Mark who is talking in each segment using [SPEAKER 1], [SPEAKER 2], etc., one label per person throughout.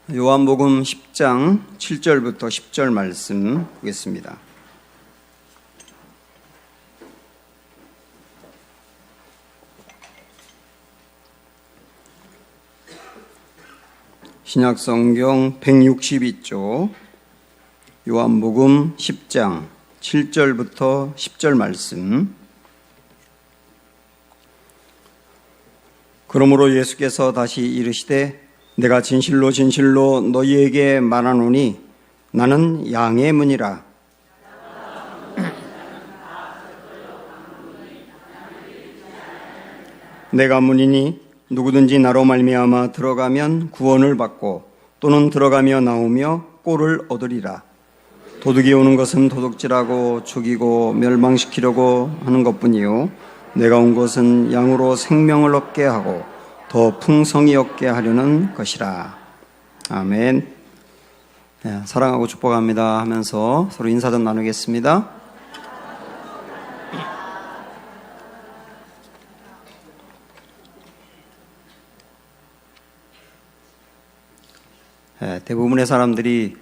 [SPEAKER 1] 요한복음 10장 7절부터 10절 말씀 보겠습니다. 신약성경 162쪽 요한복음 10장 7절부터 10절 말씀. 그러므로 예수께서 다시 이르시되 내가 진실로 진실로 너희에게 말하노니 나는 양의 문이라. 내가 문이니 누구든지 나로 말미암아 들어가면 구원을 받고 또는 들어가며 나오며 꼴을 얻으리라. 도둑이 오는 것은 도둑질하고 죽이고 멸망시키려고 하는 것뿐이요 내가 온 것은 양으로 생명을 얻게 하고 더 풍성히 얻게 하려는 것이라. 아멘. 네, 사랑하고 축복합니다 하면서 서로 인사 좀 나누겠습니다. 네, 대부분의 사람들이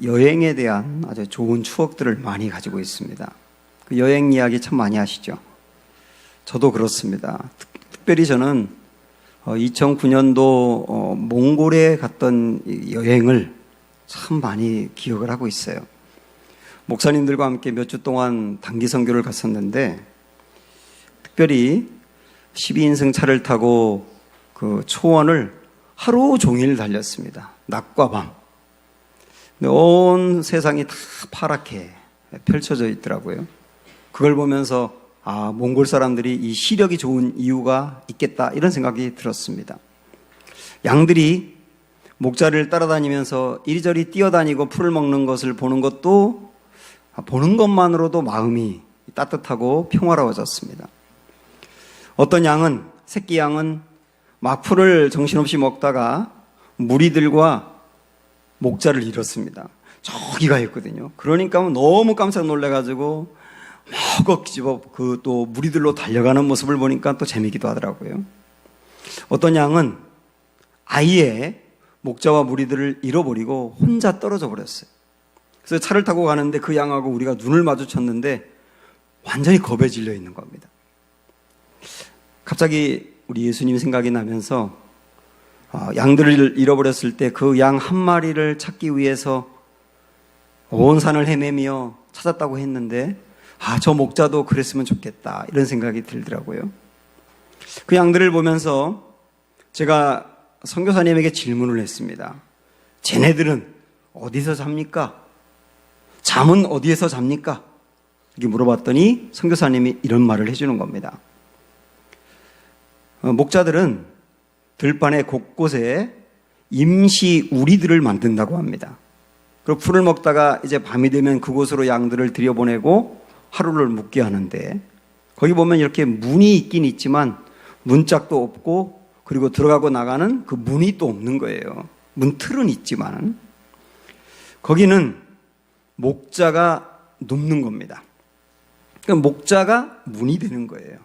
[SPEAKER 1] 여행에 대한 아주 좋은 추억들을 많이 가지고 있습니다. 그 여행 이야기 참 많이 하시죠. 저도 그렇습니다. 특별히 저는 2009년도 몽골에 갔던 여행을 참 많이 기억을 하고 있어요. 목사님들과 함께 몇 주 동안 단기 선교를 갔었는데 특별히 12인승 차를 타고 그 초원을 하루 종일 달렸습니다. 낮과 밤. 온 세상이 다 파랗게 펼쳐져 있더라고요. 그걸 보면서 몽골 사람들이 이 시력이 좋은 이유가 있겠다 이런 생각이 들었습니다. 양들이 목자를 따라다니면서 이리저리 뛰어다니고 풀을 먹는 것을 보는 것도 보는 것만으로도 마음이 따뜻하고 평화로워졌습니다. 어떤 양은 새끼 양은 막 풀을 정신없이 먹다가 무리들과 목자를 잃었습니다. 저기 가 있거든요. 그러니까 너무 깜짝 놀래가지고 막 집어 또 무리들로 달려가는 모습을 보니까 또 재미기도 하더라고요. 어떤 양은 아예 목자와 무리들을 잃어버리고 혼자 떨어져 버렸어요. 그래서 차를 타고 가는데 그 양하고 우리가 눈을 마주쳤는데 완전히 겁에 질려 있는 겁니다. 갑자기 우리 예수님 생각이 나면서 양들을 잃어버렸을 때 그 양 한 마리를 찾기 위해서 온 산을 헤매며 찾았다고 했는데 저 목자도 그랬으면 좋겠다 이런 생각이 들더라고요. 그 양들을 보면서 제가 선교사님에게 질문을 했습니다. 쟤네들은 어디서 잡니까? 잠은 어디에서 잡니까? 이렇게 물어봤더니 선교사님이 이런 말을 해주는 겁니다. 목자들은 들판의 곳곳에 임시 우리들을 만든다고 합니다. 그리고 풀을 먹다가 이제 밤이 되면 그곳으로 양들을 들여보내고 하루를 묵게 하는데 거기 보면 이렇게 문이 있긴 있지만 문짝도 없고 그리고 들어가고 나가는 그 문이 또 없는 거예요. 문틀은 있지만 거기는 목자가 눕는 겁니다. 그러니까 목자가 문이 되는 거예요.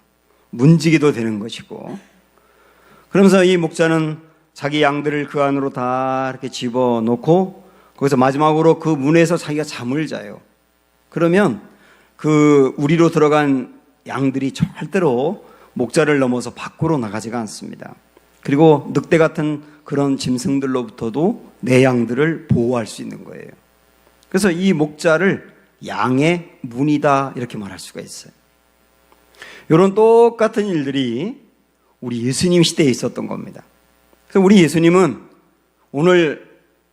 [SPEAKER 1] 문지기도 되는 것이고 그러면서 이 목자는 자기 양들을 그 안으로 다 이렇게 집어넣고 거기서 마지막으로 그 문에서 자기가 잠을 자요. 그러면 그 우리로 들어간 양들이 절대로 목자를 넘어서 밖으로 나가지가 않습니다. 그리고 늑대 같은 그런 짐승들로부터도 내 양들을 보호할 수 있는 거예요. 그래서 이 목자를 양의 문이다 이렇게 말할 수가 있어요. 이런 똑같은 일들이 우리 예수님 시대에 있었던 겁니다. 그래서 우리 예수님은 오늘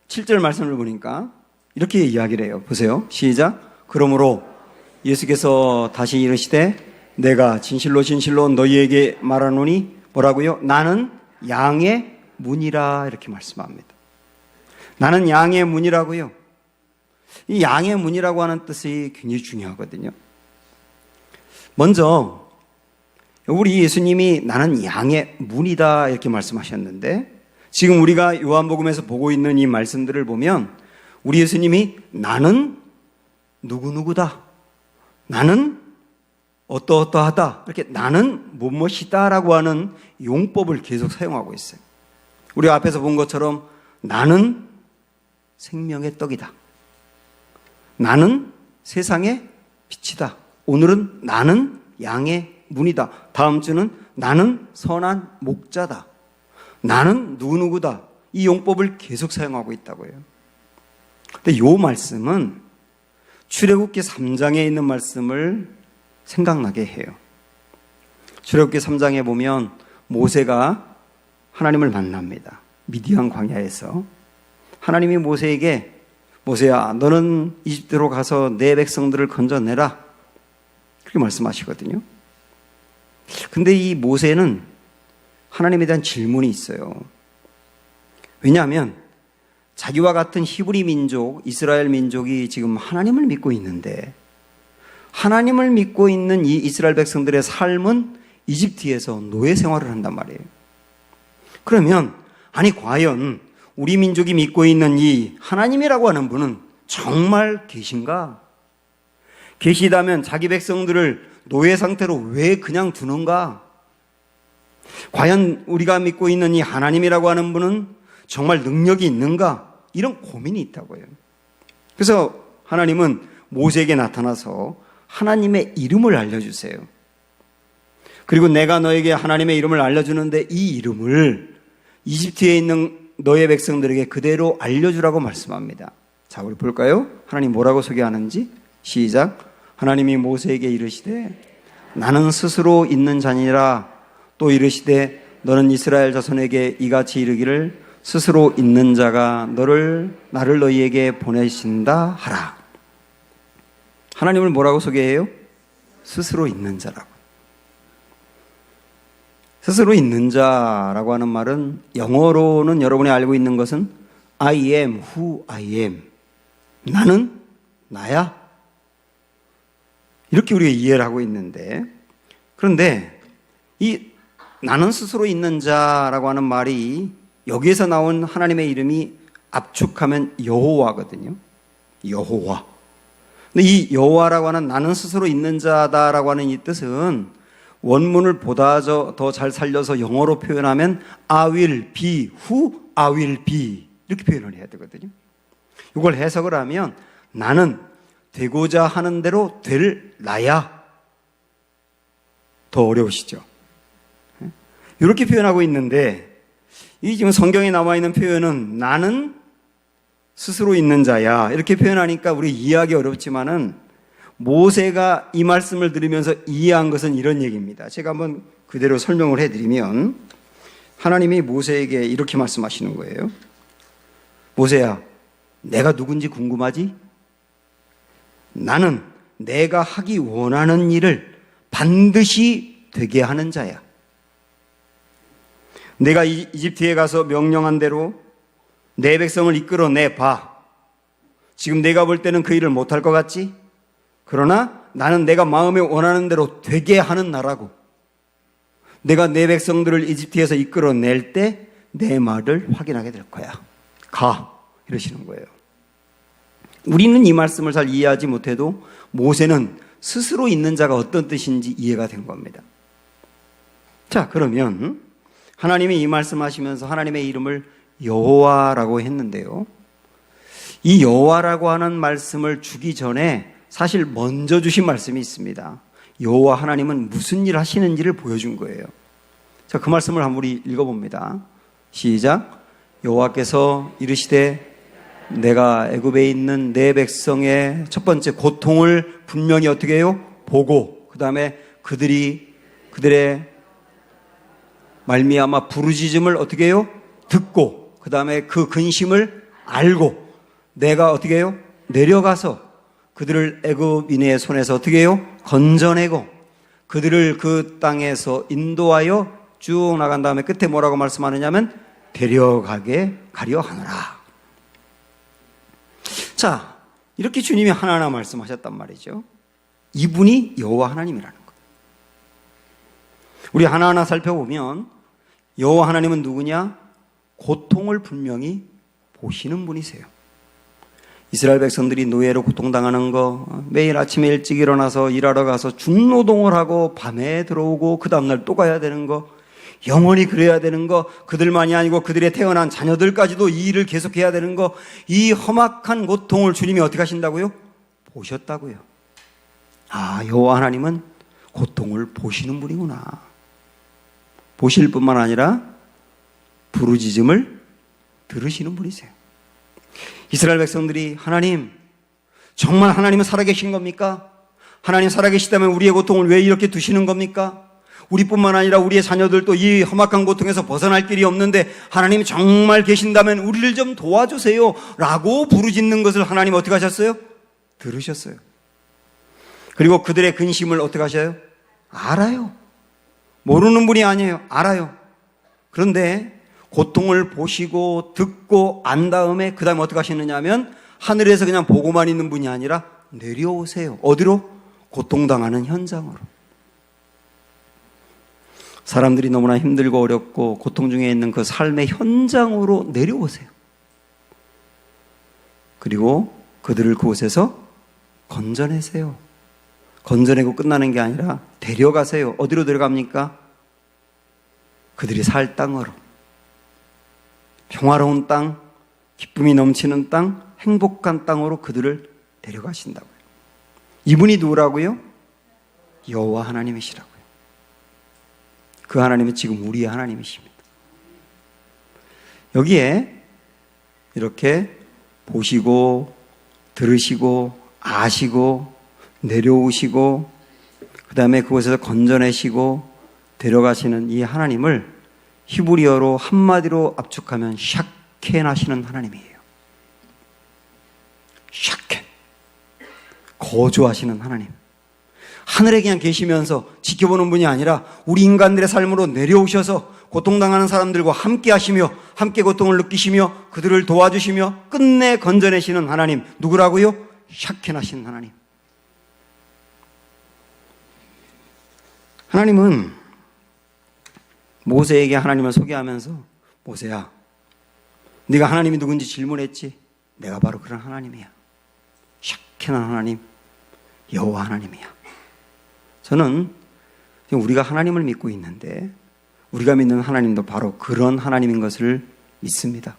[SPEAKER 1] 7절 말씀을 보니까 이렇게 이야기를 해요. 보세요. 시작. 그러므로 예수께서 다시 이르시되 내가 진실로 진실로 너희에게 말하노니 뭐라고요? 나는 양의 문이라 이렇게 말씀합니다. 나는 양의 문이라고요. 이 양의 문이라고 하는 뜻이 굉장히 중요하거든요. 먼저 우리 예수님이 나는 양의 문이다 이렇게 말씀하셨는데 지금 우리가 요한복음에서 보고 있는 이 말씀들을 보면 우리 예수님이 나는 누구누구다. 나는 어떠어떠하다. 이렇게 나는 무엇이다 라고 하는 용법을 계속 사용하고 있어요. 우리가 앞에서 본 것처럼 나는 생명의 떡이다. 나는 세상의 빛이다. 오늘은 나는 양의 문이다. 다음 주는 나는 선한 목자다. 나는 누구누구다. 이 용법을 계속 사용하고 있다고요. 근데 이 말씀은 출애굽기 3장에 있는 말씀을 생각나게 해요. 출애굽기 3장에 보면 모세가 하나님을 만납니다. 미디안 광야에서 하나님이 모세에게 모세야 너는 이집트로 가서 내 백성들을 건져내라 그렇게 말씀하시거든요. 근데 이 모세는 하나님에 대한 질문이 있어요. 왜냐하면 자기와 같은 히브리 민족, 이스라엘 민족이 지금 하나님을 믿고 있는데 하나님을 믿고 있는 이 이스라엘 백성들의 삶은 이집트에서 노예 생활을 한단 말이에요. 그러면 아니 과연 우리 민족이 믿고 있는 이 하나님이라고 하는 분은 정말 계신가? 계시다면 자기 백성들을 노예 상태로 왜 그냥 두는가? 과연 우리가 믿고 있는 이 하나님이라고 하는 분은 정말 능력이 있는가? 이런 고민이 있다고요. 그래서 하나님은 모세에게 나타나서 하나님의 이름을 알려주세요. 그리고 내가 너에게 하나님의 이름을 알려주는데 이 이름을 이집트에 있는 너의 백성들에게 그대로 알려주라고 말씀합니다. 자, 우리 볼까요? 하나님 뭐라고 소개하는지. 시작. 하나님이 모세에게 이르시되 나는 스스로 있는 자니라. 또 이르시되 너는 이스라엘 자손에게 이같이 이르기를 스스로 있는 자가 나를 너희에게 보내신다 하라. 하나님을 뭐라고 소개해요? 스스로 있는 자라고. 스스로 있는 자라고 하는 말은 영어로는 여러분이 알고 있는 것은 I am who I am. 나는 나야. 이렇게 우리가 이해를 하고 있는데, 그런데 이 나는 스스로 있는 자라고 하는 말이 여기에서 나온 하나님의 이름이 압축하면 여호와거든요. 여호와. 근데 이 여호와라고 하는 나는 스스로 있는 자다라고 하는 이 뜻은 원문을 보다 더 잘 살려서 영어로 표현하면 I will be who I will be 이렇게 표현을 해야 되거든요. 이걸 해석을 하면 나는 되고자 하는 대로 될 나야. 더 어려우시죠? 이렇게 표현하고 있는데 이 지금 성경에 나와 있는 표현은 나는 스스로 있는 자야 이렇게 표현하니까 우리 이해하기 어렵지만은 모세가 이 말씀을 들으면서 이해한 것은 이런 얘기입니다. 제가 한번 그대로 설명을 해드리면 하나님이 모세에게 이렇게 말씀하시는 거예요. 모세야, 내가 누군지 궁금하지? 나는 내가 하기 원하는 일을 반드시 되게 하는 자야. 내가 이집트에 가서 명령한 대로 내 백성을 이끌어내 봐. 지금 내가 볼 때는 그 일을 못할 것 같지? 그러나 나는 내가 마음에 원하는 대로 되게 하는 나라고. 내가 내 백성들을 이집트에서 이끌어낼 때 내 말을 확인하게 될 거야. 가. 이러시는 거예요. 우리는 이 말씀을 잘 이해하지 못해도 모세는 스스로 있는 자가 어떤 뜻인지 이해가 된 겁니다. 자, 그러면 하나님이 이 말씀하시면서 하나님의 이름을 여호와라고 했는데요. 이 여호와라고 하는 말씀을 주기 전에 사실 먼저 주신 말씀이 있습니다. 여호와 하나님은 무슨 일 하시는지를 보여준 거예요. 자, 그 말씀을 한번 우리 읽어봅니다. 시작. 여호와께서 이르시되 내가 애굽에 있는 내 백성의 첫 번째 고통을 분명히 어떻게 해요? 보고 그 다음에 그들의 말미암아 부르짖음을 어떻게 해요? 듣고 그 다음에 그 근심을 알고 내가 어떻게 해요? 내려가서 그들을 애굽인의 손에서 어떻게 해요? 건져내고 그들을 그 땅에서 인도하여 쭉 나간 다음에 끝에 뭐라고 말씀하느냐면 데려가게 가려 하노라. 자, 이렇게 주님이 하나하나 말씀하셨단 말이죠. 이분이 여호와 하나님이라는 거예요. 우리 하나하나 살펴보면 여호와 하나님은 누구냐? 고통을 분명히 보시는 분이세요. 이스라엘 백성들이 노예로 고통당하는 거, 매일 아침에 일찍 일어나서 일하러 가서 중노동을 하고 밤에 들어오고 그 다음날 또 가야 되는 거, 영원히 그래야 되는 거, 그들만이 아니고 그들의 태어난 자녀들까지도 이 일을 계속해야 되는 거, 이 험악한 고통을 주님이 어떻게 하신다고요? 보셨다고요. 아, 여호와 하나님은 고통을 보시는 분이구나. 보실 뿐만 아니라 부르짖음을 들으시는 분이세요. 이스라엘 백성들이 하나님, 정말 하나님은 살아계신 겁니까? 하나님 살아계시다면 우리의 고통을 왜 이렇게 두시는 겁니까? 우리뿐만 아니라 우리의 자녀들도 이 험악한 고통에서 벗어날 길이 없는데 하나님 정말 계신다면 우리를 좀 도와주세요 라고 부르짖는 것을 하나님 어떻게 하셨어요? 들으셨어요. 그리고 그들의 근심을 어떻게 하셔요? 알아요. 모르는 분이 아니에요. 알아요. 그런데 고통을 보시고 듣고 안 다음에 그 다음에 어떻게 하시느냐 하면 하늘에서 그냥 보고만 있는 분이 아니라 내려오세요. 어디로? 고통당하는 현장으로. 사람들이 너무나 힘들고 어렵고 고통 중에 있는 그 삶의 현장으로 내려오세요. 그리고 그들을 그곳에서 건져내세요. 건져내고 끝나는 게 아니라 데려가세요. 어디로 데려갑니까? 그들이 살 땅으로. 평화로운 땅, 기쁨이 넘치는 땅, 행복한 땅으로 그들을 데려가신다고요. 이분이 누구라고요? 여호와 하나님이시라고요. 그 하나님은 지금 우리의 하나님이십니다. 여기에 이렇게 보시고 들으시고 아시고 내려오시고 그 다음에 그곳에서 건져내시고 데려가시는 이 하나님을 히브리어로 한마디로 압축하면 샤켄하시는 하나님이에요. 샤켄, 거주하시는 하나님. 하늘에 그냥 계시면서 지켜보는 분이 아니라 우리 인간들의 삶으로 내려오셔서 고통당하는 사람들과 함께 하시며 함께 고통을 느끼시며 그들을 도와주시며 끝내 건져내시는 하나님. 누구라고요? 샤켄하신 하나님. 하나님은 모세에게 하나님을 소개하면서 모세야, 네가 하나님이 누군지 질문했지? 내가 바로 그런 하나님이야. 샤켄한 하나님, 여호와 하나님이야. 저는 우리가 하나님을 믿고 있는데 우리가 믿는 하나님도 바로 그런 하나님인 것을 믿습니다.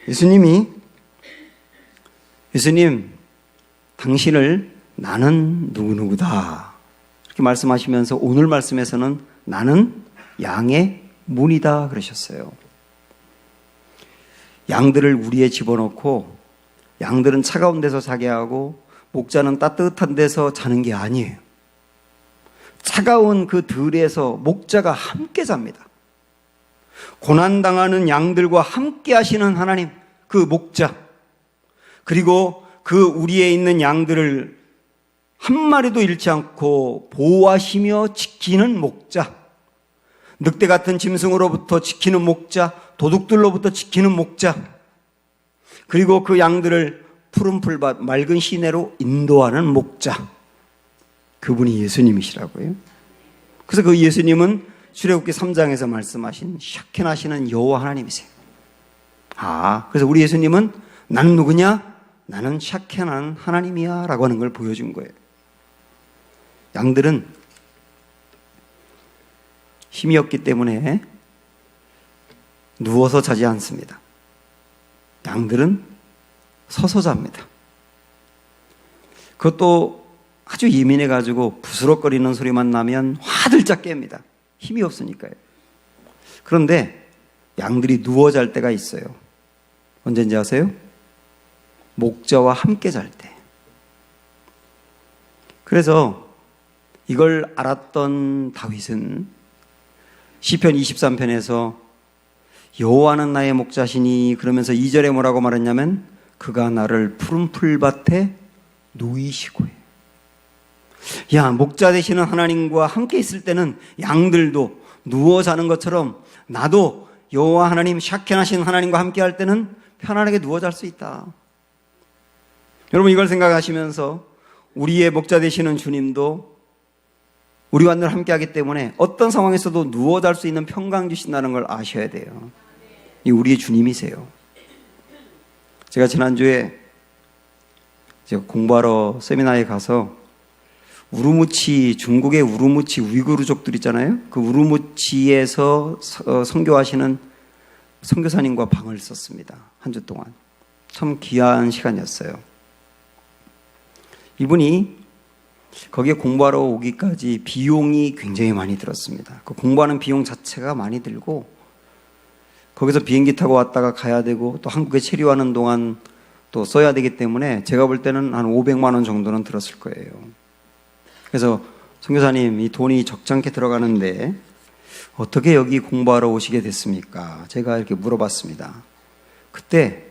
[SPEAKER 1] 예수님, 당신을 나는 누구누구다 이렇게 말씀하시면서 오늘 말씀에서는 나는 양의 문이다 그러셨어요. 양들을 우리에 집어넣고 양들은 차가운 데서 자게 하고 목자는 따뜻한 데서 자는 게 아니에요. 차가운 그 들에서 목자가 함께 잡니다. 고난당하는 양들과 함께 하시는 하나님, 그 목자, 그리고 그 우리에 있는 양들을 한 마리도 잃지 않고 보호하시며 지키는 목자, 늑대 같은 짐승으로부터 지키는 목자, 도둑들로부터 지키는 목자, 그리고 그 양들을 푸른 풀밭 맑은 시내로 인도하는 목자, 그분이 예수님이시라고요. 그래서 그 예수님은 출애굽기 3장에서 말씀하신 샤켄하시는 여호와 하나님이세요. 그래서 우리 예수님은 나는 누구냐? 나는 샤켄한 하나님이야 라고 하는 걸 보여준 거예요. 양들은 힘이 없기 때문에 누워서 자지 않습니다. 양들은 서서 잡니다. 그것도 아주 예민해가지고 부스럭거리는 소리만 나면 화들짝 깹니다. 힘이 없으니까요. 그런데 양들이 누워 잘 때가 있어요. 언제인지 아세요? 목자와 함께 잘 때. 그래서 이걸 알았던 다윗은 시편 23편에서 여호와는 나의 목자시니 그러면서 2절에 뭐라고 말했냐면 그가 나를 푸른 풀밭에 누이시고. 목자 되시는 하나님과 함께 있을 때는 양들도 누워 자는 것처럼 나도 여호와 하나님, 샤켄하신 하나님과 함께 할 때는 편안하게 누워 잘 수 있다. 여러분, 이걸 생각하시면서 우리의 목자 되시는 주님도 우리와 늘 함께 하기 때문에 어떤 상황에서도 누워 잘 수 있는 평강 주신다는 걸 아셔야 돼요. 이 우리의 주님이세요. 제가 지난주에 공부하러 세미나에 가서 우르무치, 중국의 우르무치 우이구르족들 있잖아요. 그 우르무치에서 선교하시는 선교사님과 방을 썼습니다. 한 주 동안. 참 귀한 시간이었어요. 이분이 거기에 공부하러 오기까지 비용이 굉장히 많이 들었습니다. 그 공부하는 비용 자체가 많이 들고 거기서 비행기 타고 왔다가 가야 되고 또 한국에 체류하는 동안 또 써야 되기 때문에 제가 볼 때는 한 500만 원 정도는 들었을 거예요. 그래서 선교사님, 이 돈이 적잖게 들어가는데 어떻게 여기 공부하러 오시게 됐습니까? 제가 이렇게 물어봤습니다. 그때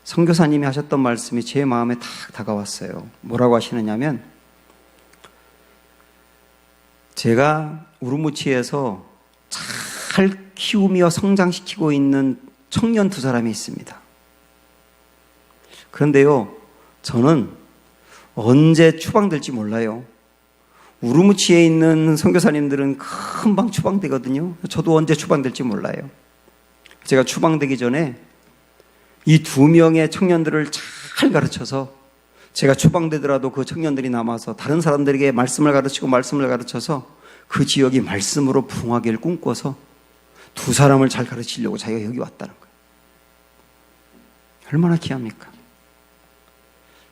[SPEAKER 1] 선교사님이 하셨던 말씀이 제 마음에 탁 다가왔어요. 뭐라고 하시느냐면, 제가 우르무치에서 잘 키우며 성장시키고 있는 청년 두 사람이 있습니다. 그런데요, 저는 언제 추방될지 몰라요. 우르무치에 있는 선교사님들은 금방 추방되거든요. 저도 언제 추방될지 몰라요. 제가 추방되기 전에 이 2명의 청년들을 잘 가르쳐서 제가 추방되더라도 그 청년들이 남아서 다른 사람들에게 말씀을 가르치고 말씀을 가르쳐서 그 지역이 말씀으로 부흥하기를 꿈꿔서 2 사람을 잘 가르치려고 자기가 여기 왔다는 거예요. 얼마나 귀합니까?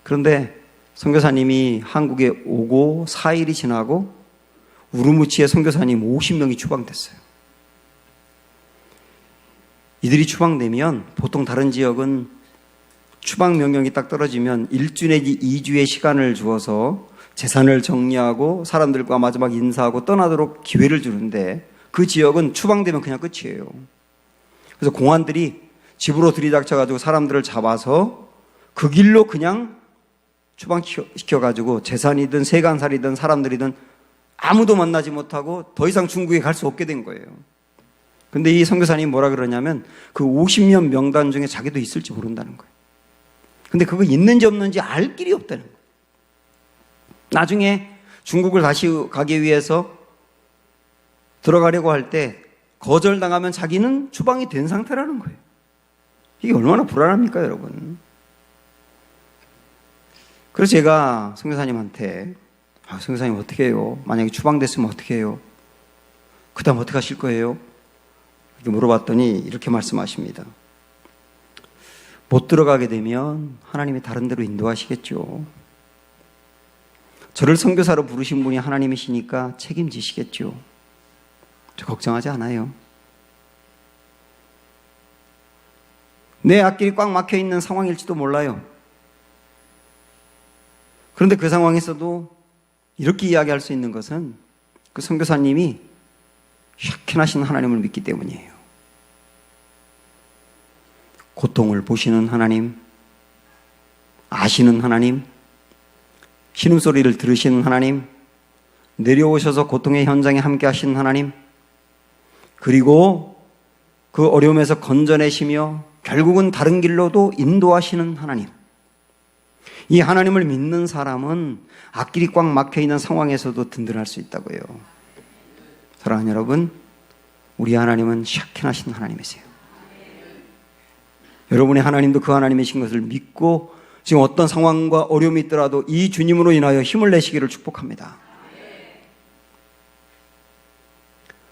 [SPEAKER 1] 그런데 선교사님이 한국에 오고 4일이 지나고 우르무치의 선교사님 50명이 추방됐어요. 이들이 추방되면 보통 다른 지역은 추방 명령이 딱 떨어지면 1주 내지 2주의 시간을 주어서 재산을 정리하고 사람들과 마지막 인사하고 떠나도록 기회를 주는데 그 지역은 추방되면 그냥 끝이에요. 그래서 공안들이 집으로 들이닥쳐가지고 사람들을 잡아서 그 길로 그냥 추방시켜가지고 재산이든 세간살이든 사람들이든 아무도 만나지 못하고 더 이상 중국에 갈 수 없게 된 거예요. 근데 이 선교사님이 뭐라 그러냐면 그 50년 명단 중에 자기도 있을지 모른다는 거예요. 근데 그거 있는지 없는지 알 길이 없다는 거예요. 나중에 중국을 다시 가기 위해서 들어가려고 할 때 거절당하면 자기는 추방이 된 상태라는 거예요. 이게 얼마나 불안합니까, 여러분? 그래서 제가 선교사님한테 선교사님 어떻게 해요? 만약에 추방됐으면 어떻게 해요? 그 다음 어떻게 하실 거예요? 이렇게 물어봤더니 이렇게 말씀하십니다. 못 들어가게 되면 하나님이 다른 데로 인도하시겠죠. 저를 선교사로 부르신 분이 하나님이시니까 책임지시겠죠. 저 걱정하지 않아요. 내 앞길이 꽉 막혀 있는 상황일지도 몰라요. 그런데 그 상황에서도 이렇게 이야기할 수 있는 것은 그 선교사님이 샤켄하신 하나님을 믿기 때문이에요. 고통을 보시는 하나님, 아시는 하나님, 신음소리를 들으시는 하나님, 내려오셔서 고통의 현장에 함께 하시는 하나님, 그리고 그 어려움에서 건져내시며 결국은 다른 길로도 인도하시는 하나님. 이 하나님을 믿는 사람은 앞길이 꽉 막혀있는 상황에서도 든든할 수 있다고요. 사랑하는 여러분, 우리 하나님은 샤켄하신 하나님이세요. 여러분의 하나님도 그 하나님이신 것을 믿고 지금 어떤 상황과 어려움이 있더라도 이 주님으로 인하여 힘을 내시기를 축복합니다.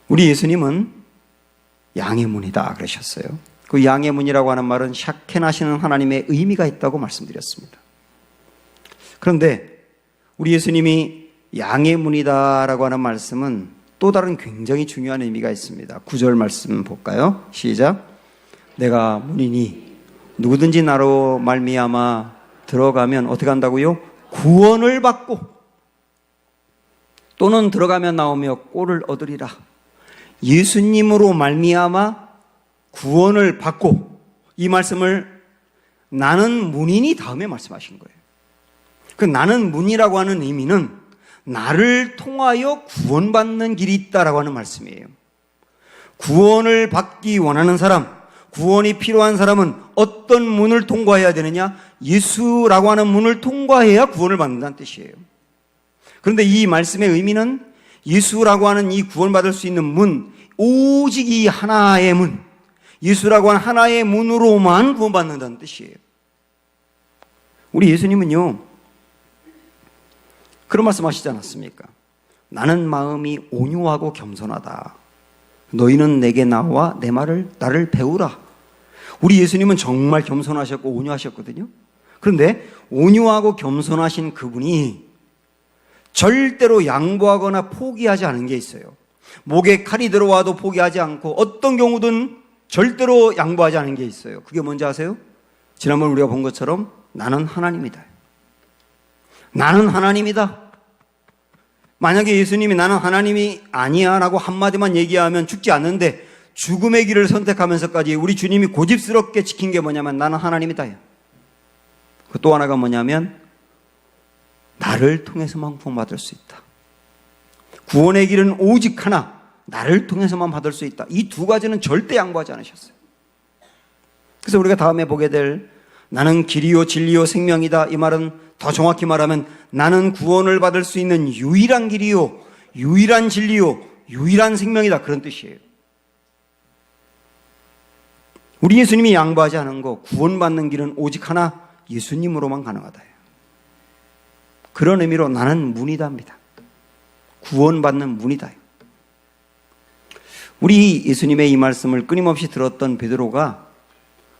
[SPEAKER 1] 우리 예수님은 양의 문이다 그러셨어요. 그 양의 문이라고 하는 말은 샤켄하시는 하나님의 의미가 있다고 말씀드렸습니다. 그런데 우리 예수님이 양의 문이다라고 하는 말씀은 또 다른 굉장히 중요한 의미가 있습니다. 9절 말씀 볼까요? 시작. 내가 문이니 누구든지 나로 말미암아 들어가면 어떻게 한다고요? 구원을 받고 또는 들어가면 나오며 꼴을 얻으리라. 예수님으로 말미암아 구원을 받고, 이 말씀을 나는 문이니 다음에 말씀하신 거예요. 그 나는 문이라고 하는 의미는 나를 통하여 구원받는 길이 있다라고 하는 말씀이에요. 구원을 받기 원하는 사람, 구원이 필요한 사람은 어떤 문을 통과해야 되느냐? 예수라고 하는 문을 통과해야 구원을 받는다는 뜻이에요. 그런데 이 말씀의 의미는 예수라고 하는 이 구원받을 수 있는 문, 오직 이 하나의 문, 예수라고 하는 하나의 문으로만 구원받는다는 뜻이에요. 우리 예수님은요, 그런 말씀 하시지 않았습니까? 나는 마음이 온유하고 겸손하다. 너희는 내게 나와 나를 배우라. 우리 예수님은 정말 겸손하셨고 온유하셨거든요. 그런데 온유하고 겸손하신 그분이 절대로 양보하거나 포기하지 않은 게 있어요. 목에 칼이 들어와도 포기하지 않고 어떤 경우든 절대로 양보하지 않은 게 있어요. 그게 뭔지 아세요? 지난번 우리가 본 것처럼 나는 하나님이다. 나는 하나님이다. 만약에 예수님이 나는 하나님이 아니야 라고 한마디만 얘기하면 죽지 않는데 죽음의 길을 선택하면서까지 우리 주님이 고집스럽게 지킨 게 뭐냐면 나는 하나님이다. 그 또 하나가 뭐냐면 나를 통해서만 구원받을 수 있다. 구원의 길은 오직 하나, 나를 통해서만 받을 수 있다. 이 두 가지는 절대 양보하지 않으셨어요. 그래서 우리가 다음에 보게 될 나는 길이요 진리요 생명이다. 이 말은 더 정확히 말하면 나는 구원을 받을 수 있는 유일한 길이요, 유일한 진리요, 유일한 생명이다. 그런 뜻이에요. 우리 예수님이 양보하지 않은 거, 구원받는 길은 오직 하나, 예수님으로만 가능하다. 그런 의미로 나는 문이다입니다. 구원받는 문이다. 우리 예수님의 이 말씀을 끊임없이 들었던 베드로가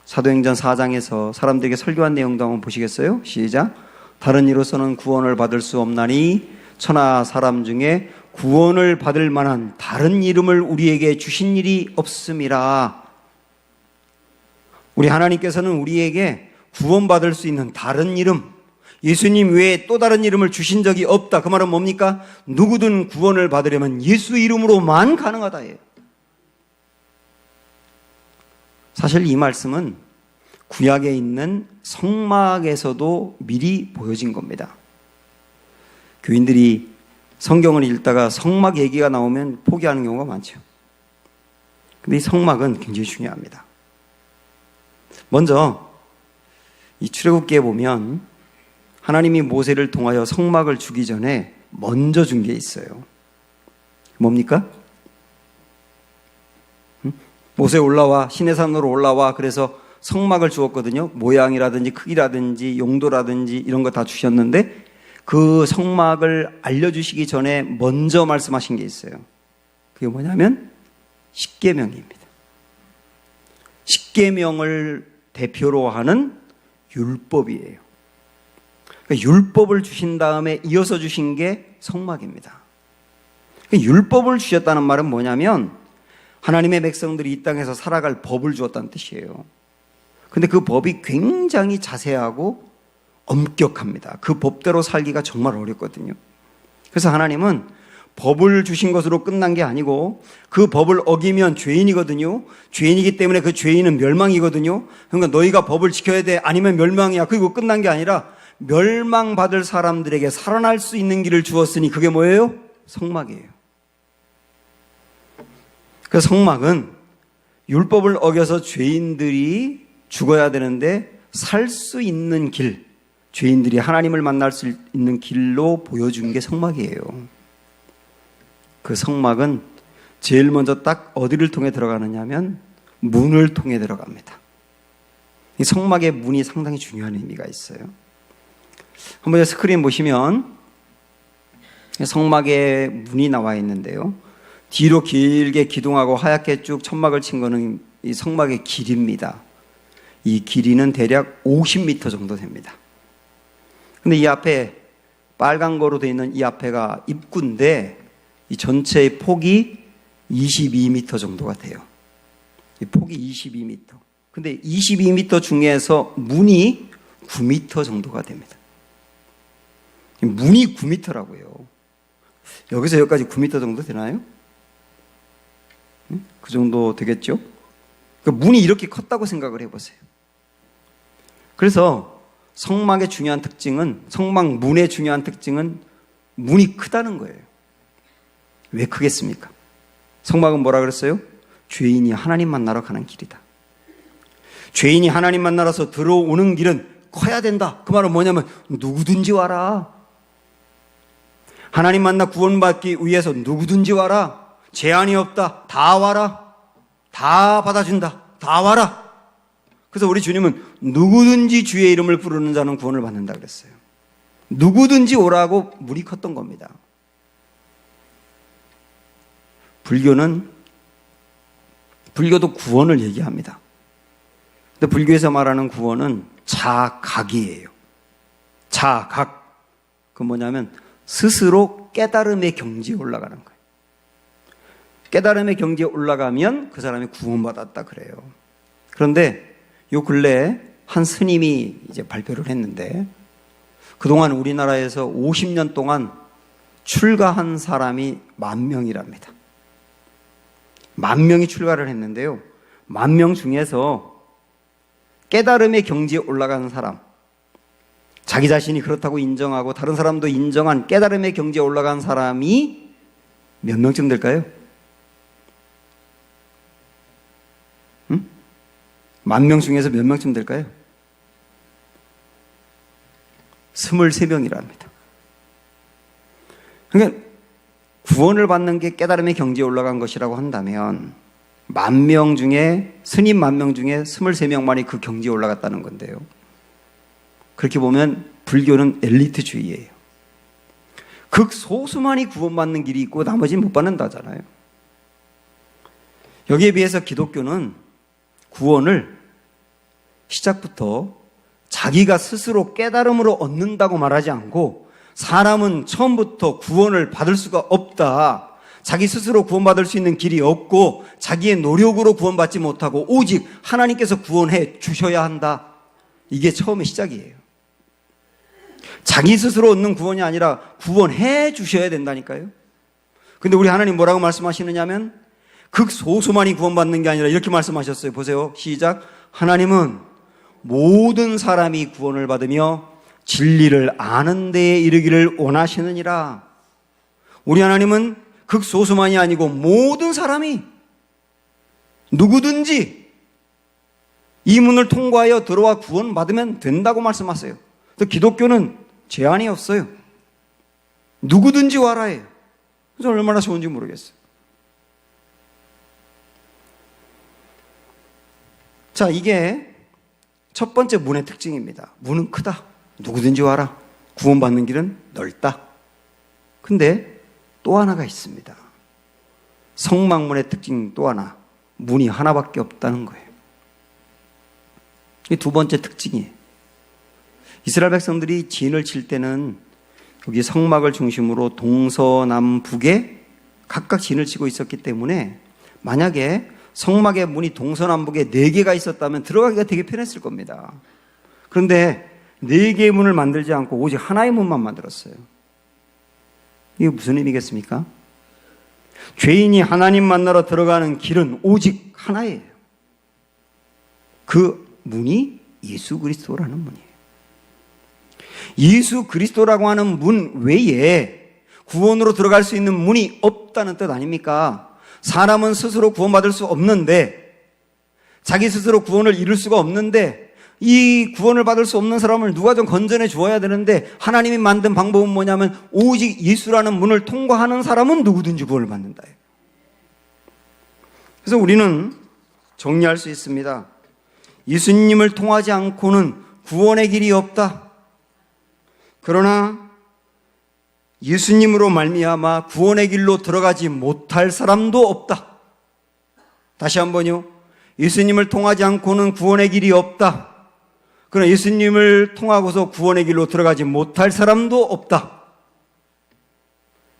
[SPEAKER 1] 사도행전 4장에서 사람들에게 설교한 내용도 한번 보시겠어요? 시작. 다른 이로서는 구원을 받을 수 없나니 천하 사람 중에 구원을 받을 만한 다른 이름을 우리에게 주신 일이 없음이라. 우리 하나님께서는 우리에게 구원받을 수 있는 다른 이름, 예수님 외에 또 다른 이름을 주신 적이 없다. 그 말은 뭡니까? 누구든 구원을 받으려면 예수 이름으로만 가능하다예요. 사실 이 말씀은 구약에 있는 성막에서도 미리 보여진 겁니다. 교인들이 성경을 읽다가 성막 얘기가 나오면 포기하는 경우가 많죠. 근데 이 성막은 굉장히 중요합니다. 먼저 이 출애굽기에 보면 하나님이 모세를 통하여 성막을 주기 전에 먼저 준 게 있어요. 뭡니까? 모세 올라와, 시내산으로 올라와. 그래서 성막을 주었거든요. 모양이라든지 크기라든지 용도라든지 이런 거 다 주셨는데 그 성막을 알려주시기 전에 먼저 말씀하신 게 있어요. 그게 뭐냐면 십계명입니다. 십계명을 대표로 하는 율법이에요. 그러니까 율법을 주신 다음에 이어서 주신 게 성막입니다. 그러니까 율법을 주셨다는 말은 뭐냐면 하나님의 백성들이 이 땅에서 살아갈 법을 주었다는 뜻이에요. 근데 그 법이 굉장히 자세하고 엄격합니다. 그 법대로 살기가 정말 어렵거든요. 그래서 하나님은 법을 주신 것으로 끝난 게 아니고 그 법을 어기면 죄인이거든요. 죄인이기 때문에 그 죄인은 멸망이거든요. 그러니까 너희가 법을 지켜야 돼. 아니면 멸망이야. 그리고 끝난 게 아니라 멸망받을 사람들에게 살아날 수 있는 길을 주었으니 그게 뭐예요? 성막이에요. 그 성막은 율법을 어겨서 죄인들이 죽어야 되는데 살 수 있는 길, 죄인들이 하나님을 만날 수 있는 길로 보여준 게 성막이에요. 그 성막은 제일 먼저 딱 어디를 통해 들어가느냐 하면 문을 통해 들어갑니다. 이 성막의 문이 상당히 중요한 의미가 있어요. 한번 스크린 보시면 성막의 문이 나와 있는데요. 뒤로 길게 기둥하고 하얗게 쭉 천막을 친 거는 이 성막의 길입니다. 이 길이는 대략 50m 정도 됩니다. 근데 이 앞에 빨간 거로 되어 있는 이 앞에가 입구인데 이 전체의 폭이 22m 정도가 돼요. 이 폭이 22m. 근데 22m 중에서 문이 9m 정도가 됩니다. 문이 9m라고요. 여기서 여기까지 9m 정도 되나요? 그 정도 되겠죠? 문이 이렇게 컸다고 생각을 해보세요. 그래서 성막의 중요한 특징은, 성막 문의 중요한 특징은 문이 크다는 거예요. 왜 크겠습니까? 성막은 뭐라 그랬어요? 죄인이 하나님 만나러 가는 길이다. 죄인이 하나님 만나러서 들어오는 길은 커야 된다. 그 말은 뭐냐면 누구든지 와라. 하나님 만나 구원받기 위해서 누구든지 와라. 제한이 없다. 다 와라. 다 받아준다. 다 와라. 그래서 우리 주님은 누구든지 주의 이름을 부르는 자는 구원을 받는다 그랬어요. 누구든지 오라고 물이 컸던 겁니다. 불교도 구원을 얘기합니다. 근데 불교에서 말하는 구원은 자각이에요. 자각. 그건 뭐냐면 스스로 깨달음의 경지에 올라가는 거예요. 깨달음의 경지에 올라가면 그 사람이 구원받았다 그래요. 그런데 요 근래에 한 스님이 이제 발표를 했는데 그동안 우리나라에서 50년 동안 출가한 사람이 10,000명이랍니다. 10,000명이 출가를 했는데요. 10,000명 중에서 깨달음의 경지에 올라가는 사람, 자기 자신이 그렇다고 인정하고 다른 사람도 인정한 깨달음의 경지에 올라간 사람이 몇 명쯤 될까요? 10,000명 중에서 몇 명쯤 될까요? 23명이랍니다. 그러니까 구원을 받는 게 깨달음의 경지에 올라간 것이라고 한다면 10,000명 중에 스님 10,000명 중에 23명만이 그 경지에 올라갔다는 건데요. 그렇게 보면 불교는 엘리트주의예요. 극소수만이 구원받는 길이 있고 나머지는 못 받는다잖아요. 여기에 비해서 기독교는 구원을 시작부터 자기가 스스로 깨달음으로 얻는다고 말하지 않고 사람은 처음부터 구원을 받을 수가 없다. 자기 스스로 구원받을 수 있는 길이 없고 자기의 노력으로 구원받지 못하고 오직 하나님께서 구원해 주셔야 한다. 이게 처음의 시작이에요. 자기 스스로 얻는 구원이 아니라 구원해 주셔야 된다니까요. 근데 우리 하나님 뭐라고 말씀하시느냐면 극소수만이 구원받는 게 아니라 이렇게 말씀하셨어요. 보세요. 시작. 하나님은 모든 사람이 구원을 받으며 진리를 아는 데에 이르기를 원하시느니라. 우리 하나님은 극소수만이 아니고 모든 사람이 누구든지 이 문을 통과하여 들어와 구원받으면 된다고 말씀하세요. 또 기독교는 제한이 없어요. 누구든지 와라예요. 그래서 얼마나 좋은지 모르겠어요. 자, 이게 첫 번째 문의 특징입니다. 문은 크다. 누구든지 와라. 구원받는 길은 넓다. 근데 또 하나가 있습니다. 성막문의 특징 또 하나. 문이 하나밖에 없다는 거예요. 이게 두 번째 특징이에요. 이스라엘 백성들이 진을 칠 때는 여기 성막을 중심으로 동서남북에 각각 진을 치고 있었기 때문에 만약에 성막의 문이 동서남북에 4개가 있었다면 들어가기가 되게 편했을 겁니다. 그런데 4개의 문을 만들지 않고 오직 하나의 문만 만들었어요. 이게 무슨 의미겠습니까? 죄인이 하나님 만나러 들어가는 길은 오직 하나예요. 그 문이 예수 그리스도라는 문이에요. 예수 그리스도라고 하는 문 외에 구원으로 들어갈 수 있는 문이 없다는 뜻 아닙니까? 사람은 스스로 구원받을 수 없는데, 자기 스스로 구원을 이룰 수가 없는데, 이 구원을 받을 수 없는 사람을 누가 좀 건져내 주어야 되는데, 하나님이 만든 방법은 뭐냐면 오직 예수라는 문을 통과하는 사람은 누구든지 구원을 받는다. 그래서 우리는 정리할 수 있습니다. 예수님을 통하지 않고는 구원의 길이 없다. 그러나 예수님으로 말미암아 구원의 길로 들어가지 못할 사람도 없다. 다시 한번요. 예수님을 통하지 않고는 구원의 길이 없다. 그러나 예수님을 통하고서 구원의 길로 들어가지 못할 사람도 없다.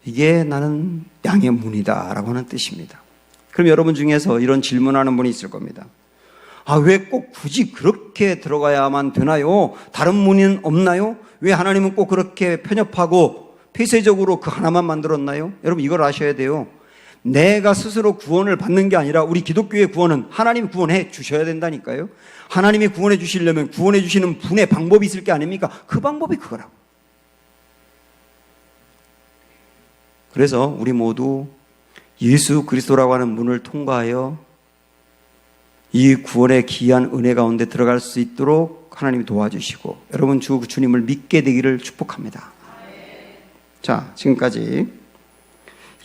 [SPEAKER 1] 이게 나는 양의 문이다 라고 하는 뜻입니다. 그럼 여러분 중에서 이런 질문하는 분이 있을 겁니다. 아, 왜 꼭 굳이 그렇게 들어가야만 되나요? 다른 문은 없나요? 왜 하나님은 꼭 그렇게 편협하고 폐쇄적으로 그 하나만 만들었나요? 여러분 이걸 아셔야 돼요. 내가 스스로 구원을 받는 게 아니라 우리 기독교의 구원은 하나님이 구원해 주셔야 된다니까요. 하나님이 구원해 주시려면 구원해 주시는 분의 방법이 있을 게 아닙니까? 그 방법이 그거라고. 그래서 우리 모두 예수 그리스도라고 하는 문을 통과하여 이 구원의 귀한 은혜 가운데 들어갈 수 있도록 하나님이 도와주시고 여러분 주님을 믿게 되기를 축복합니다. 자, 지금까지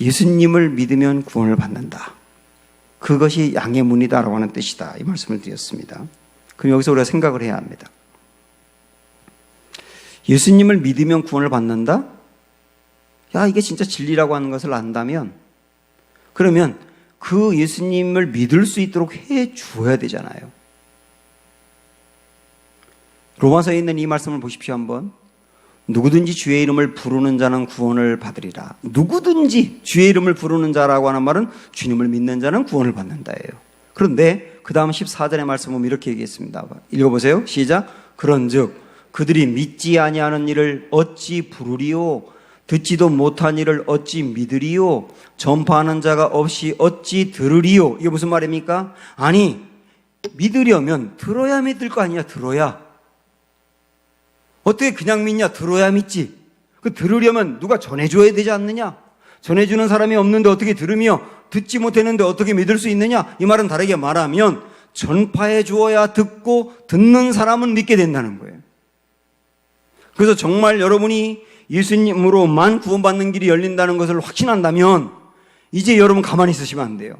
[SPEAKER 1] 예수님을 믿으면 구원을 받는다. 그것이 양의 문이다라고 하는 뜻이다. 이 말씀을 드렸습니다. 그럼 여기서 우리가 생각을 해야 합니다. 예수님을 믿으면 구원을 받는다? 야, 이게 진짜 진리라고 하는 것을 안다면, 그러면 그 예수님을 믿을 수 있도록 해 주어야 되잖아요. 로마서에 있는 이 말씀을 보십시오, 한번. 누구든지 주의 이름을 부르는 자는 구원을 받으리라. 누구든지 주의 이름을 부르는 자라고 하는 말은 주님을 믿는 자는 구원을 받는다예요. 그런데 그 다음 14절의 말씀 보면 이렇게 얘기했습니다. 읽어보세요. 시작. 그런즉 그들이 믿지 아니하는 일을 어찌 부르리요? 듣지도 못한 일을 어찌 믿으리요? 전파하는 자가 없이 어찌 들으리요? 이게 무슨 말입니까? 아니, 믿으려면 들어야 믿을 거 아니야. 들어야. 어떻게 그냥 믿냐? 들어야 믿지. 그 들으려면 누가 전해줘야 되지 않느냐? 전해주는 사람이 없는데 어떻게 들으며 듣지 못했는데 어떻게 믿을 수 있느냐? 이 말은 다르게 말하면 전파해 주어야 듣고 듣는 사람은 믿게 된다는 거예요. 그래서 정말 여러분이 예수님으로만 구원받는 길이 열린다는 것을 확신한다면 이제 여러분 가만히 있으시면 안 돼요.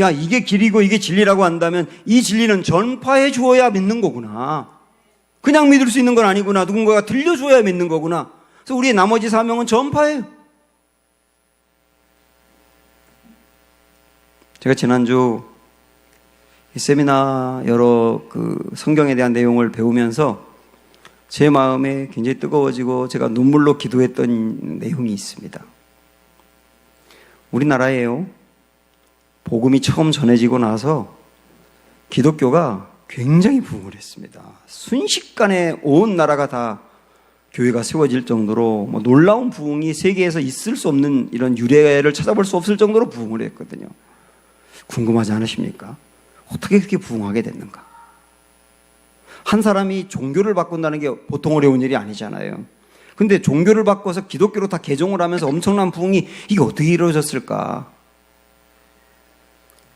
[SPEAKER 1] 야, 이게 길이고 이게 진리라고 한다면 이 진리는 전파해 주어야 믿는 거구나. 그냥 믿을 수 있는 건 아니구나. 누군가가 들려줘야 믿는 거구나. 그래서 우리의 나머지 사명은 전파예요. 제가 지난주 세미나 여러 성경에 대한 내용을 배우면서 제 마음에 굉장히 뜨거워지고 제가 눈물로 기도했던 내용이 있습니다. 우리나라에요, 복음이 처음 전해지고 나서 기독교가 굉장히 부흥을 했습니다. 순식간에 온 나라가 다 교회가 세워질 정도로 놀라운 부흥이 세계에서 있을 수 없는 이런 유래를 찾아볼 수 없을 정도로 부흥을 했거든요. 궁금하지 않으십니까? 어떻게 그렇게 부흥하게 됐는가? 한 사람이 종교를 바꾼다는 게 보통 어려운 일이 아니잖아요. 근데 종교를 바꿔서 기독교로 다 개종을 하면서 엄청난 부흥이 이게 어떻게 이루어졌을까?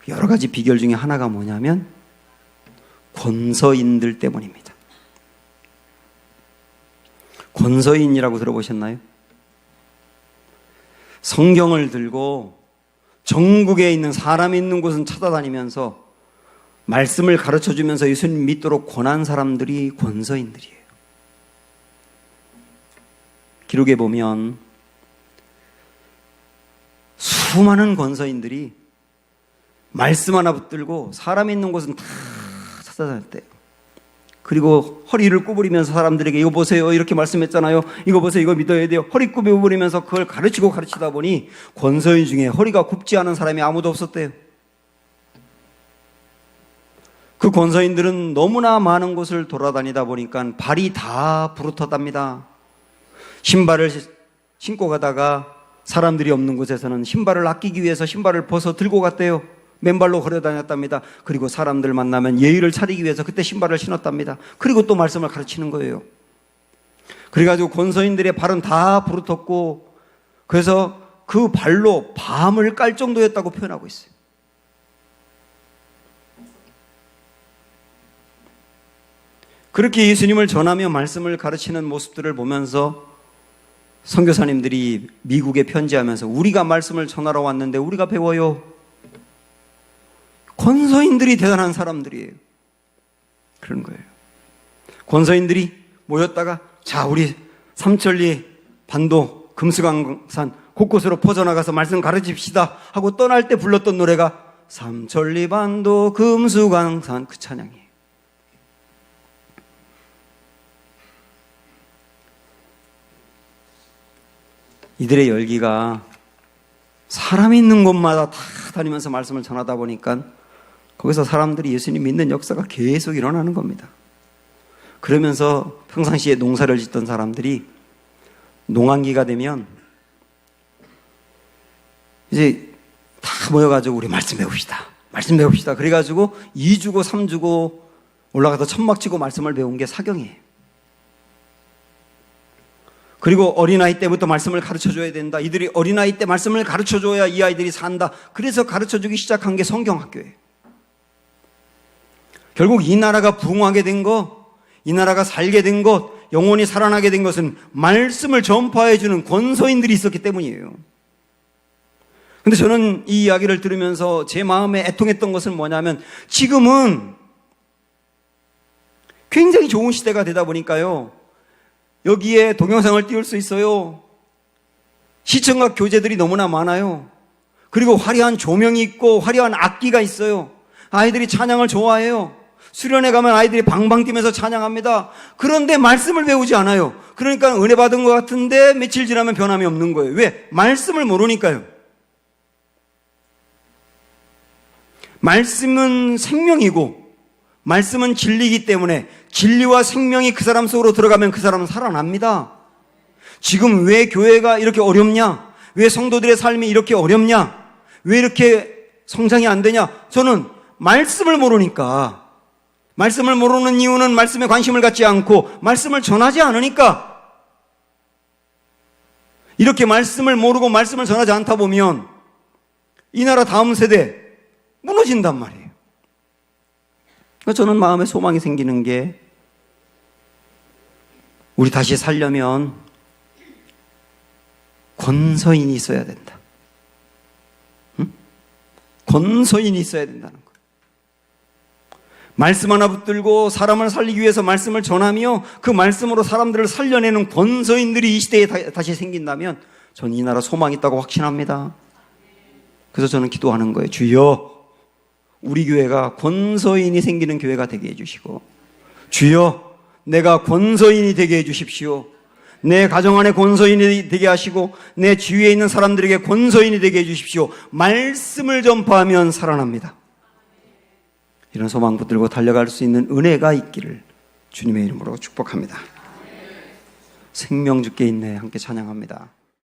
[SPEAKER 1] 여러 가지 비결 중에 하나가 뭐냐면 권서인들 때문입니다. 권서인이라고 들어보셨나요? 성경을 들고 전국에 있는 사람이 있는 곳은 찾아다니면서 말씀을 가르쳐주면서 예수님 믿도록 권한 사람들이 권서인들이에요. 기록에 보면 수많은 권서인들이 말씀 하나 붙들고 사람이 있는 곳은 다 찾아다녔대요. 그리고 허리를 구부리면서 사람들에게 이거 보세요, 이렇게 말씀했잖아요, 이거 보세요, 이거 믿어야 돼요, 허리 구부리면서 그걸 가르치다 보니 권서인 중에 허리가 굽지 않은 사람이 아무도 없었대요. 그 권서인들은 너무나 많은 곳을 돌아다니다 보니까 발이 다 부르텄답니다. 신발을 신고 가다가 사람들이 없는 곳에서는 신발을 아끼기 위해서 신발을 벗어 들고 갔대요. 맨발로 걸어 다녔답니다. 그리고 사람들 만나면 예의를 차리기 위해서 그때 신발을 신었답니다. 그리고 또 말씀을 가르치는 거예요. 그래가지고 권서인들의 발은 다 부르텄고 그래서 그 발로 밤을 깔 정도였다고 표현하고 있어요. 그렇게 예수님을 전하며 말씀을 가르치는 모습들을 보면서 선교사님들이 미국에 편지하면서 우리가 말씀을 전하러 왔는데 우리가 배워요. 권서인들이 대단한 사람들이에요. 그런 거예요. 권서인들이 모였다가 자, 우리 삼천리 반도 금수강산 곳곳으로 퍼져나가서 말씀 가르칩시다 하고 떠날 때 불렀던 노래가 삼천리 반도 금수강산, 그 찬양이에요. 이들의 열기가 사람이 있는 곳마다 다 다니면서 말씀을 전하다 보니까 거기서 사람들이 예수님 믿는 역사가 계속 일어나는 겁니다. 그러면서 평상시에 농사를 짓던 사람들이 농한기가 되면 이제 다 모여가지고 우리 말씀 배웁시다. 말씀 배웁시다. 그래가지고 2주고 3주고 올라가서 천막 치고 말씀을 배운 게 사경이에요. 그리고 어린아이 때부터 말씀을 가르쳐줘야 된다. 이들이 어린아이 때 말씀을 가르쳐줘야 이 아이들이 산다. 그래서 가르쳐주기 시작한 게 성경학교예요. 결국 이 나라가 부흥하게 된 것, 이 나라가 살게 된 것, 영혼이 살아나게 된 것은 말씀을 전파해주는 권서인들이 있었기 때문이에요. 근데 저는 이 이야기를 들으면서 제 마음에 애통했던 것은 뭐냐면 지금은 굉장히 좋은 시대가 되다 보니까요, 여기에 동영상을 띄울 수 있어요. 시청각 교재들이 너무나 많아요. 그리고 화려한 조명이 있고 화려한 악기가 있어요. 아이들이 찬양을 좋아해요. 수련회 가면 아이들이 방방 뛰면서 찬양합니다. 그런데 말씀을 배우지 않아요. 그러니까 은혜 받은 것 같은데 며칠 지나면 변함이 없는 거예요. 왜? 말씀을 모르니까요. 말씀은 생명이고 말씀은 진리이기 때문에 진리와 생명이 그 사람 속으로 들어가면 그 사람은 살아납니다. 지금 왜 교회가 이렇게 어렵냐? 왜 성도들의 삶이 이렇게 어렵냐? 왜 이렇게 성장이 안 되냐? 저는 말씀을 모르니까. 말씀을 모르는 이유는 말씀에 관심을 갖지 않고 말씀을 전하지 않으니까. 이렇게 말씀을 모르고 말씀을 전하지 않다 보면 이 나라 다음 세대 무너진단 말이에요. 그래서 저는 마음에 소망이 생기는 게 우리 다시 살려면 권서인이 있어야 된다. 응? 권서인이 있어야 된다는 거예요. 말씀 하나 붙들고 사람을 살리기 위해서 말씀을 전하며 그 말씀으로 사람들을 살려내는 권서인들이 이 시대에 다시 생긴다면 전 이 나라 소망이 있다고 확신합니다. 그래서 저는 기도하는 거예요. 주여, 우리 교회가 권서인이 생기는 교회가 되게 해주시고, 주여, 내가 권서인이 되게 해주십시오. 내 가정 안에 권서인이 되게 하시고 내 주위에 있는 사람들에게 권서인이 되게 해주십시오. 말씀을 전파하면 살아납니다. 이런 소망 붙들고 달려갈 수 있는 은혜가 있기를 주님의 이름으로 축복합니다. 생명 주께 있네 함께 찬양합니다.